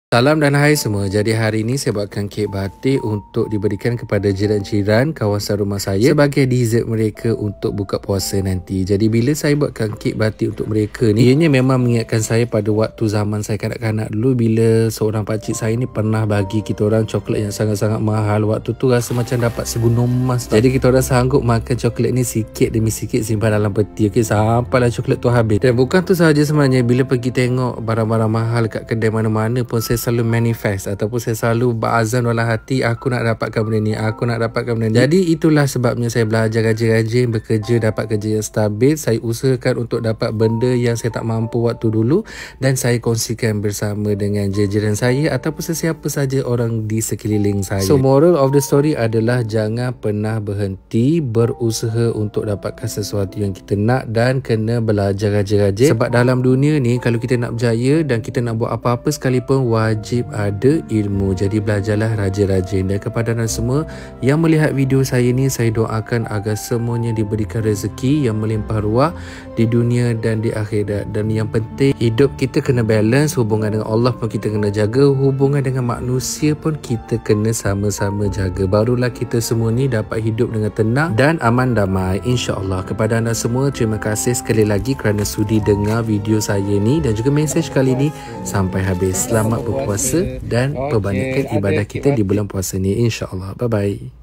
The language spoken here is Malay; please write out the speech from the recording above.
Salam dan hai semua. Jadi hari ini saya buatkan kek batik untuk diberikan kepada jiran-jiran kawasan rumah saya sebagai dessert mereka untuk buka puasa nanti. Jadi bila saya buatkan kek batik untuk mereka ni, ianya memang mengingatkan saya pada waktu zaman saya kanak-kanak dulu, bila seorang pakcik saya ni pernah bagi kita orang coklat yang sangat-sangat mahal. Waktu tu rasa macam dapat segunung emas. Jadi kita orang sanggup makan coklat ni sikit demi sikit, simpan dalam peti, okey, sampailah coklat tu habis. Dan bukan tu sahaja sebenarnya, bila pergi tengok barang-barang mahal kat kedai mana-mana pun saya selalu manifest ataupun saya selalu berazam dalam hati, aku nak dapatkan benda ni, aku nak dapatkan benda ni. Jadi itulah sebabnya saya belajar rajin-rajin bekerja, dapat kerja yang stabil. Saya usahakan untuk dapat benda yang saya tak mampu waktu dulu, dan saya kongsikan bersama dengan jiran saya ataupun sesiapa saja orang di sekeliling saya. So moral of the story adalah jangan pernah berhenti berusaha untuk dapatkan sesuatu yang kita nak, dan kena belajar rajin-rajin. Sebab dalam dunia ni, kalau kita nak berjaya dan kita nak buat apa-apa sekalipun, wajib ada ilmu. Jadi belajarlah rajin-rajin. Dan kepada anda semua yang melihat video saya ni, saya doakan agar semuanya diberikan rezeki yang melimpah ruah di dunia dan di akhirat. Dan yang penting, hidup kita kena balance. Hubungan dengan Allah pun kita kena jaga, hubungan dengan manusia pun kita kena sama-sama jaga. Barulah kita semua ni dapat hidup dengan tenang dan aman damai, insya-Allah. Kepada anda semua, terima kasih sekali lagi kerana sudi dengar video saya ni dan juga mesej kali ni sampai habis. Selamat berpuasa dan perbanyakkan ibadah kita di bulan puasa ni, insya-Allah. Bye bye.